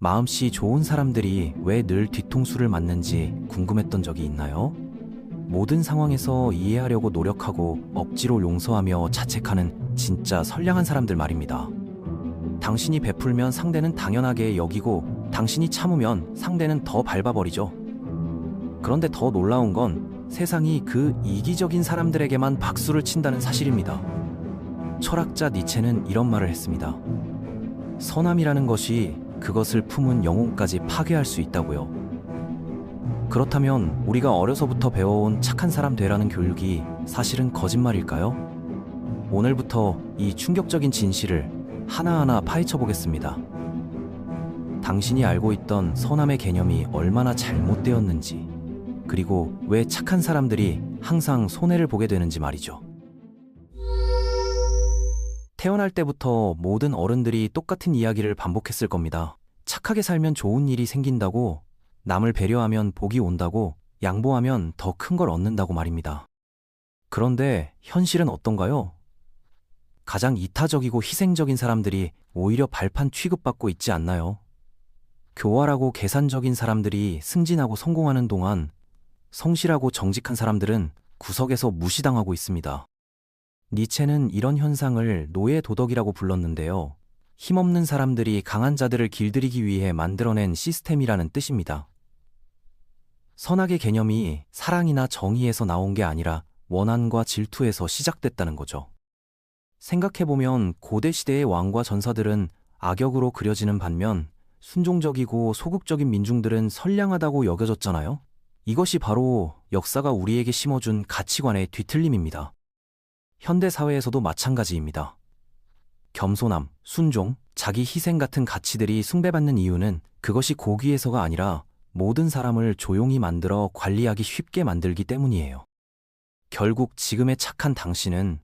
마음씨 좋은 사람들이 왜 늘 뒤통수를 맞는지 궁금했던 적이 있나요? 모든 상황에서 이해하려고 노력하고 억지로 용서하며 자책하는 진짜 선량한 사람들 말입니다. 당신이 베풀면 상대는 당연하게 여기고 당신이 참으면 상대는 더 밟아버리죠. 그런데 더 놀라운 건 세상이 그 이기적인 사람들에게만 박수를 친다는 사실입니다. 철학자 니체는 이런 말을 했습니다. 선함이라는 것이 그것을 품은 영혼까지 파괴할 수 있다고요. 그렇다면 우리가 어려서부터 배워온 착한 사람 되라는 교육이 사실은 거짓말일까요? 오늘부터 이 충격적인 진실을 하나하나 파헤쳐 보겠습니다. 당신이 알고 있던 선함의 개념이 얼마나 잘못되었는지, 그리고 왜 착한 사람들이 항상 손해를 보게 되는지 말이죠. 태어날 때부터 모든 어른들이 똑같은 이야기를 반복했을 겁니다. 착하게 살면 좋은 일이 생긴다고, 남을 배려하면 복이 온다고, 양보하면 더 큰 걸 얻는다고 말입니다. 그런데 현실은 어떤가요? 가장 이타적이고 희생적인 사람들이 오히려 발판 취급받고 있지 않나요? 교활하고 계산적인 사람들이 승진하고 성공하는 동안 성실하고 정직한 사람들은 구석에서 무시당하고 있습니다. 니체는 이런 현상을 노예 도덕이라고 불렀는데요. 힘없는 사람들이 강한 자들을 길들이기 위해 만들어낸 시스템이라는 뜻입니다. 선악의 개념이 사랑이나 정의에서 나온 게 아니라 원한과 질투에서 시작됐다는 거죠. 생각해보면 고대 시대의 왕과 전사들은 악역으로 그려지는 반면 순종적이고 소극적인 민중들은 선량하다고 여겨졌잖아요. 이것이 바로 역사가 우리에게 심어준 가치관의 뒤틀림입니다. 현대 사회에서도 마찬가지입니다. 겸손함, 순종, 자기 희생 같은 가치들이 숭배받는 이유는 그것이 고귀해서가 아니라 모든 사람을 조용히 만들어 관리하기 쉽게 만들기 때문이에요. 결국 지금의 착한 당신은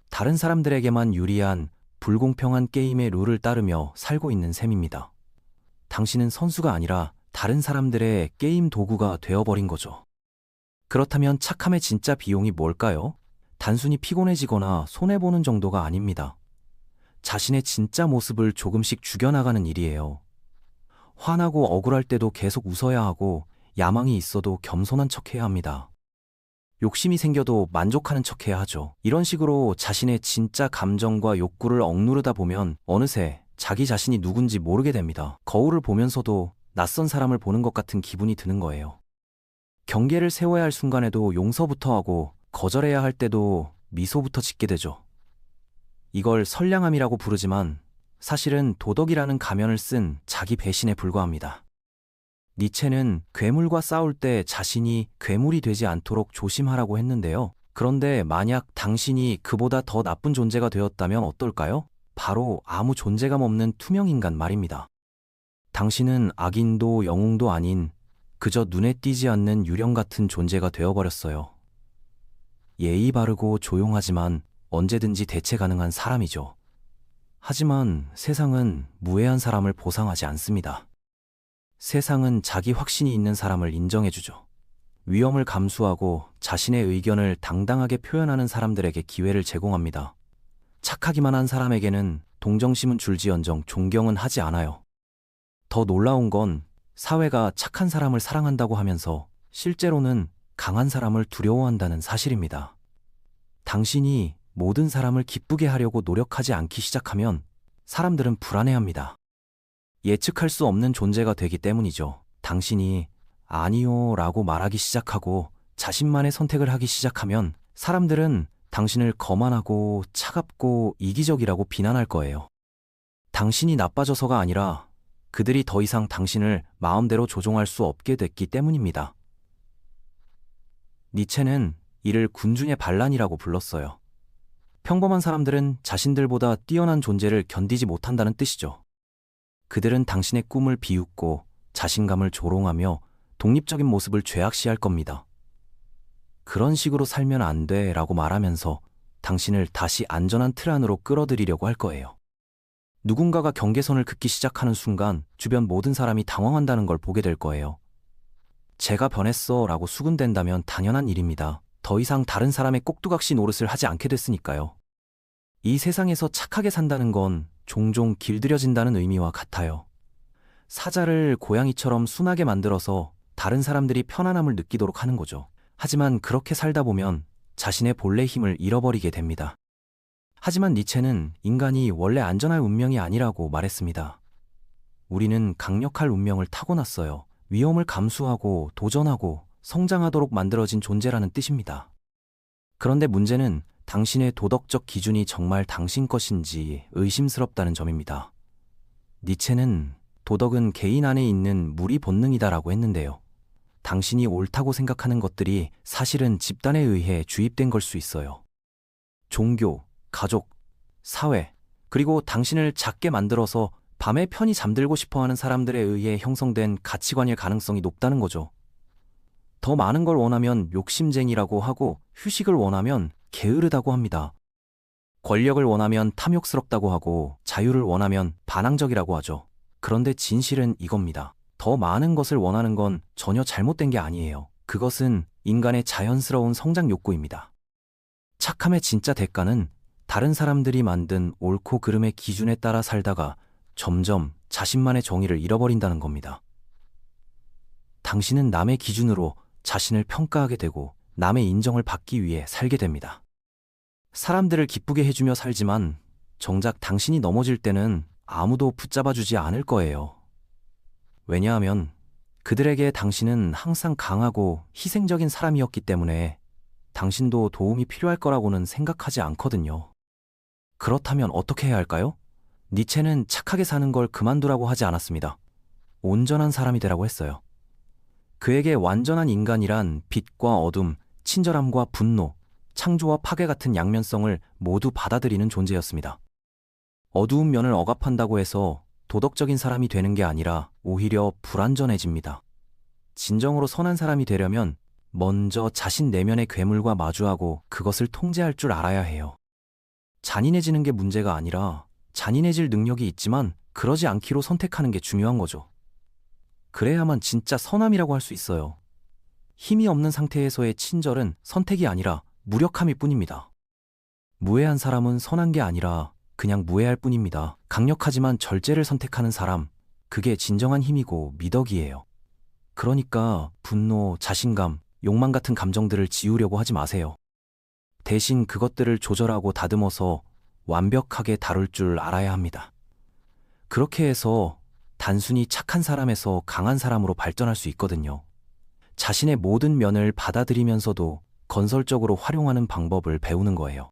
다른 사람들에게만 유리한 불공평한 게임의 룰을 따르며 살고 있는 셈입니다. 당신은 선수가 아니라 다른 사람들의 게임 도구가 되어버린 거죠. 그렇다면 착함의 진짜 비용이 뭘까요? 단순히 피곤해지거나 손해보는 정도가 아닙니다. 자신의 진짜 모습을 조금씩 죽여나가는 일이에요. 화나고 억울할 때도 계속 웃어야 하고 야망이 있어도 겸손한 척해야 합니다. 욕심이 생겨도 만족하는 척해야 하죠. 이런 식으로 자신의 진짜 감정과 욕구를 억누르다 보면 어느새 자기 자신이 누군지 모르게 됩니다. 거울을 보면서도 낯선 사람을 보는 것 같은 기분이 드는 거예요. 경계를 세워야 할 순간에도 용서부터 하고 거절해야 할 때도 미소부터 짓게 되죠. 이걸 선량함이라고 부르지만 사실은 도덕이라는 가면을 쓴 자기 배신에 불과합니다. 니체는 괴물과 싸울 때 자신이 괴물이 되지 않도록 조심하라고 했는데요. 그런데 만약 당신이 그보다 더 나쁜 존재가 되었다면 어떨까요? 바로 아무 존재감 없는 투명인간 말입니다. 당신은 악인도 영웅도 아닌 그저 눈에 띄지 않는 유령 같은 존재가 되어버렸어요. 예의 바르고 조용하지만 언제든지 대체 가능한 사람이죠. 하지만 세상은 무해한 사람을 보상하지 않습니다. 세상은 자기 확신이 있는 사람을 인정해주죠. 위험을 감수하고 자신의 의견을 당당하게 표현하는 사람들에게 기회를 제공합니다. 착하기만 한 사람에게는 동정심은 줄지언정 존경은 하지 않아요. 더 놀라운 건 사회가 착한 사람을 사랑한다고 하면서 실제로는 강한 사람을 두려워한다는 사실입니다. 당신이 모든 사람을 기쁘게 하려고 노력하지 않기 시작하면 사람들은 불안해합니다. 예측할 수 없는 존재가 되기 때문이죠. 당신이 아니요 라고 말하기 시작하고 자신만의 선택을 하기 시작하면 사람들은 당신을 거만하고 차갑고 이기적이라고 비난할 거예요. 당신이 나빠져서가 아니라 그들이 더 이상 당신을 마음대로 조종할 수 없게 됐기 때문입니다. 니체는 이를 군중의 반란이라고 불렀어요. 평범한 사람들은 자신들보다 뛰어난 존재를 견디지 못한다는 뜻이죠. 그들은 당신의 꿈을 비웃고 자신감을 조롱하며 독립적인 모습을 죄악시할 겁니다. 그런 식으로 살면 안 돼 라고 말하면서 당신을 다시 안전한 틀 안으로 끌어들이려고 할 거예요. 누군가가 경계선을 긋기 시작하는 순간 주변 모든 사람이 당황한다는 걸 보게 될 거예요. 제가 변했어 라고 수군댄다면 당연한 일입니다. 더 이상 다른 사람의 꼭두각시 노릇을 하지 않게 됐으니까요. 이 세상에서 착하게 산다는 건 종종 길들여진다는 의미와 같아요. 사자를 고양이처럼 순하게 만들어서 다른 사람들이 편안함을 느끼도록 하는 거죠. 하지만 그렇게 살다 보면 자신의 본래 힘을 잃어버리게 됩니다. 하지만 니체는 인간이 원래 안전할 운명이 아니라고 말했습니다. 우리는 강력할 운명을 타고났어요. 위험을 감수하고 도전하고 성장하도록 만들어진 존재라는 뜻입니다. 그런데 문제는 당신의 도덕적 기준이 정말 당신 것인지 의심스럽다는 점입니다. 니체는 도덕은 개인 안에 있는 무리 본능이다라고 했는데요. 당신이 옳다고 생각하는 것들이 사실은 집단에 의해 주입된 걸 수 있어요. 종교, 가족, 사회, 그리고 당신을 작게 만들어서 밤에 편히 잠들고 싶어하는 사람들에 의해 형성된 가치관일 가능성이 높다는 거죠. 더 많은 걸 원하면 욕심쟁이라고 하고 휴식을 원하면 게으르다고 합니다. 권력을 원하면 탐욕스럽다고 하고 자유를 원하면 반항적이라고 하죠. 그런데 진실은 이겁니다. 더 많은 것을 원하는 건 전혀 잘못된 게 아니에요. 그것은 인간의 자연스러운 성장 욕구입니다. 착함의 진짜 대가는 다른 사람들이 만든 옳고 그름의 기준에 따라 살다가 점점 자신만의 정의를 잃어버린다는 겁니다. 당신은 남의 기준으로 자신을 평가하게 되고 남의 인정을 받기 위해 살게 됩니다. 사람들을 기쁘게 해주며 살지만 정작 당신이 넘어질 때는 아무도 붙잡아주지 않을 거예요. 왜냐하면 그들에게 당신은 항상 강하고 희생적인 사람이었기 때문에 당신도 도움이 필요할 거라고는 생각하지 않거든요. 그렇다면 어떻게 해야 할까요? 니체는 착하게 사는 걸 그만두라고 하지 않았습니다. 온전한 사람이 되라고 했어요. 그에게 완전한 인간이란 빛과 어둠, 친절함과 분노, 창조와 파괴 같은 양면성을 모두 받아들이는 존재였습니다. 어두운 면을 억압한다고 해서 도덕적인 사람이 되는 게 아니라 오히려 불완전해집니다. 진정으로 선한 사람이 되려면 먼저 자신 내면의 괴물과 마주하고 그것을 통제할 줄 알아야 해요. 잔인해지는 게 문제가 아니라 잔인해질 능력이 있지만 그러지 않기로 선택하는 게 중요한 거죠. 그래야만 진짜 선함이라고 할 수 있어요. 힘이 없는 상태에서의 친절은 선택이 아니라 무력함일 뿐입니다. 무해한 사람은 선한 게 아니라 그냥 무해할 뿐입니다. 강력하지만 절제를 선택하는 사람, 그게 진정한 힘이고 미덕이에요. 그러니까 분노, 자신감, 욕망 같은 감정들을 지우려고 하지 마세요. 대신 그것들을 조절하고 다듬어서 완벽하게 다룰 줄 알아야 합니다. 그렇게 해서 단순히 착한 사람에서 강한 사람으로 발전할 수 있거든요. 자신의 모든 면을 받아들이면서도 건설적으로 활용하는 방법을 배우는 거예요.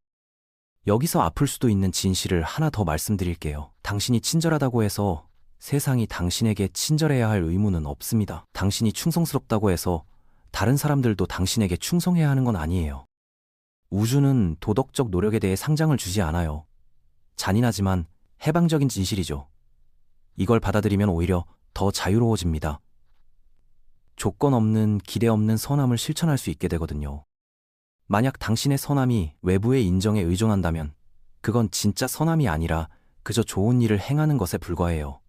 여기서 아플 수도 있는 진실을 하나 더 말씀드릴게요. 당신이 친절하다고 해서 세상이 당신에게 친절해야 할 의무는 없습니다. 당신이 충성스럽다고 해서 다른 사람들도 당신에게 충성해야 하는 건 아니에요. 우주는 도덕적 노력에 대해 상장을 주지 않아요. 잔인하지만 해방적인 진실이죠. 이걸 받아들이면 오히려 더 자유로워집니다. 조건 없는, 기대 없는 선함을 실천할 수 있게 되거든요. 만약 당신의 선함이 외부의 인정에 의존한다면 그건 진짜 선함이 아니라 그저 좋은 일을 행하는 것에 불과해요.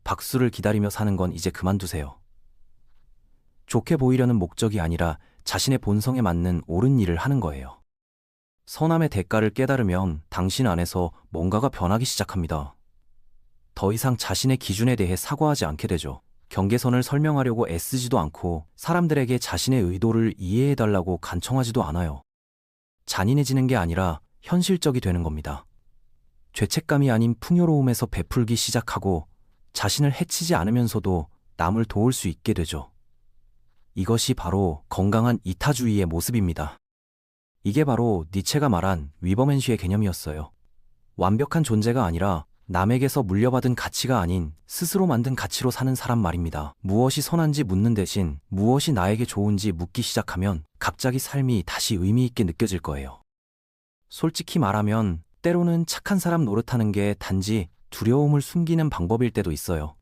박수를 기다리며 사는 건 이제 그만두세요. 좋게 보이려는 목적이 아니라 자신의 본성에 맞는 옳은 일을 하는 거예요. 선함의 대가를 깨달으면 당신 안에서 뭔가가 변하기 시작합니다. 더 이상 자신의 기준에 대해 사과하지 않게 되죠. 경계선을 설명하려고 애쓰지도 않고 사람들에게 자신의 의도를 이해해달라고 간청하지도 않아요. 잔인해지는 게 아니라 현실적이 되는 겁니다. 죄책감이 아닌 풍요로움에서 베풀기 시작하고 자신을 해치지 않으면서도 남을 도울 수 있게 되죠. 이것이 바로 건강한 이타주의의 모습입니다. 이게 바로 니체가 말한 위버맨시의 개념이었어요. 완벽한 존재가 아니라 남에게서 물려받은 가치가 아닌 스스로 만든 가치로 사는 사람 말입니다. 무엇이 선한지 묻는 대신 무엇이 나에게 좋은지 묻기 시작하면 갑자기 삶이 다시 의미 있게 느껴질 거예요. 솔직히 말하면 때로는 착한 사람 노릇하는 게 단지 두려움을 숨기는 방법일 때도 있어요.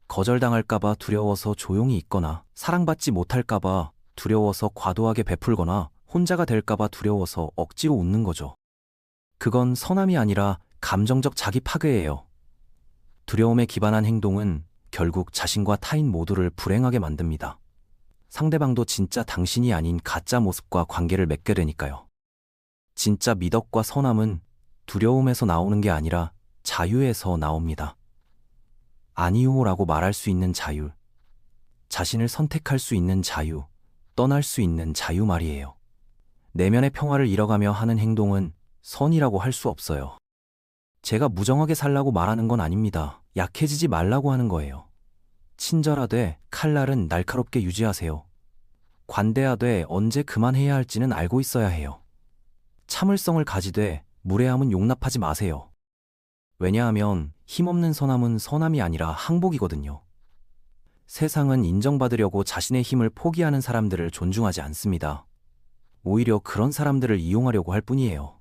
거절당할까봐 두려워서 조용히 있거나 사랑받지 못할까봐 두려워서 과도하게 베풀거나 혼자가 될까봐 두려워서 억지로 웃는 거죠. 그건 선함이 아니라 감정적 자기 파괴예요. 두려움에 기반한 행동은 결국 자신과 타인 모두를 불행하게 만듭니다. 상대방도 진짜 당신이 아닌 가짜 모습과 관계를 맺게 되니까요. 진짜 미덕과 선함은 두려움에서 나오는 게 아니라 자유에서 나옵니다. 아니요라고 말할 수 있는 자유, 자신을 선택할 수 있는 자유, 떠날 수 있는 자유 말이에요. 내면의 평화를 잃어가며 하는 행동은 선이라고 할 수 없어요. 제가 무정하게 살라고 말하는 건 아닙니다. 약해지지 말라고 하는 거예요. 친절하되 칼날은 날카롭게 유지하세요. 관대하되 언제 그만해야 할지는 알고 있어야 해요. 참을성을 가지되 무례함은 용납하지 마세요. 왜냐하면 힘없는 선함은 선함이 아니라 항복이거든요. 세상은 인정받으려고 자신의 힘을 포기하는 사람들을 존중하지 않습니다. 오히려 그런 사람들을 이용하려고 할 뿐이에요.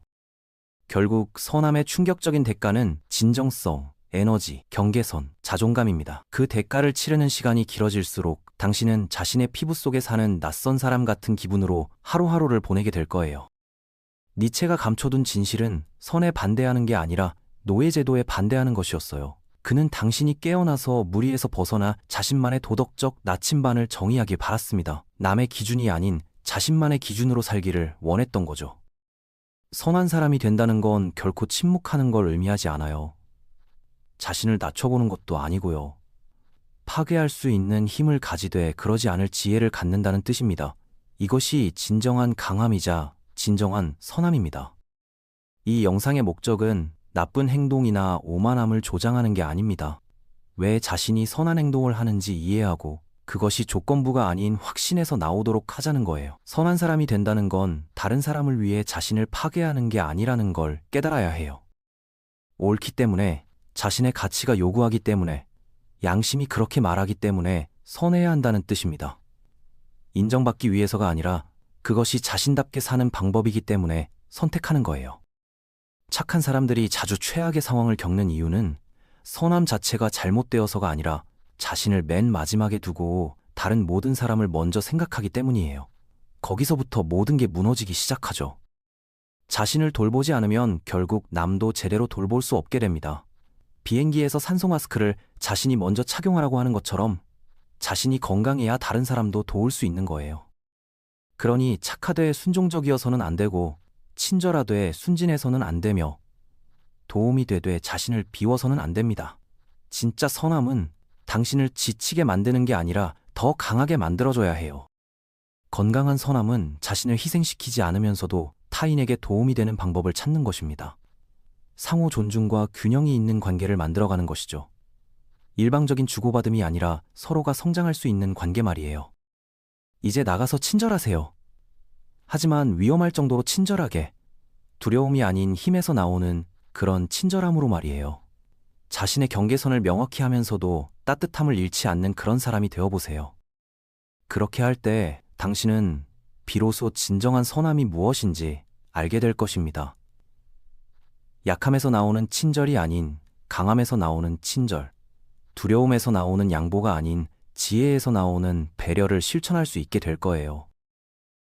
결국 선함의 충격적인 대가는 진정성, 에너지, 경계선, 자존감입니다. 그 대가를 치르는 시간이 길어질수록 당신은 자신의 피부 속에 사는 낯선 사람 같은 기분으로 하루하루를 보내게 될 거예요. 니체가 감춰둔 진실은 선에 반대하는 게 아니라 노예제도에 반대하는 것이었어요. 그는 당신이 깨어나서 무리에서 벗어나 자신만의 도덕적 나침반을 정의하길 바랐습니다. 남의 기준이 아닌 자신만의 기준으로 살기를 원했던 거죠. 선한 사람이 된다는 건 결코 침묵하는 걸 의미하지 않아요. 자신을 낮춰보는 것도 아니고요. 파괴할 수 있는 힘을 가지되 그러지 않을 지혜를 갖는다는 뜻입니다. 이것이 진정한 강함이자 진정한 선함입니다. 이 영상의 목적은 나쁜 행동이나 오만함을 조장하는 게 아닙니다. 왜 자신이 선한 행동을 하는지 이해하고 그것이 조건부가 아닌 확신에서 나오도록 하자는 거예요. 선한 사람이 된다는 건 다른 사람을 위해 자신을 파괴하는 게 아니라는 걸 깨달아야 해요. 옳기 때문에, 자신의 가치가 요구하기 때문에, 양심이 그렇게 말하기 때문에 선해야 한다는 뜻입니다. 인정받기 위해서가 아니라 그것이 자신답게 사는 방법이기 때문에 선택하는 거예요. 착한 사람들이 자주 최악의 상황을 겪는 이유는 선함 자체가 잘못되어서가 아니라 자신을 맨 마지막에 두고 다른 모든 사람을 먼저 생각하기 때문이에요. 거기서부터 모든 게 무너지기 시작하죠. 자신을 돌보지 않으면 결국 남도 제대로 돌볼 수 없게 됩니다. 비행기에서 산소 마스크를 자신이 먼저 착용하라고 하는 것처럼 자신이 건강해야 다른 사람도 도울 수 있는 거예요. 그러니 착하되 순종적이어서는 안 되고 친절하되 순진해서는 안 되며 도움이 되되 자신을 비워서는 안 됩니다. 진짜 선함은 당신을 지치게 만드는 게 아니라 더 강하게 만들어줘야 해요. 건강한 선함은 자신을 희생시키지 않으면서도 타인에게 도움이 되는 방법을 찾는 것입니다. 상호 존중과 균형이 있는 관계를 만들어가는 것이죠. 일방적인 주고받음이 아니라 서로가 성장할 수 있는 관계 말이에요. 이제 나가서 친절하세요. 하지만 위험할 정도로 친절하게, 두려움이 아닌 힘에서 나오는 그런 친절함으로 말이에요. 자신의 경계선을 명확히 하면서도 따뜻함을 잃지 않는 그런 사람이 되어보세요. 그렇게 할 때 당신은 비로소 진정한 선함이 무엇인지 알게 될 것입니다. 약함에서 나오는 친절이 아닌 강함에서 나오는 친절, 두려움에서 나오는 양보가 아닌 지혜에서 나오는 배려를 실천할 수 있게 될 거예요.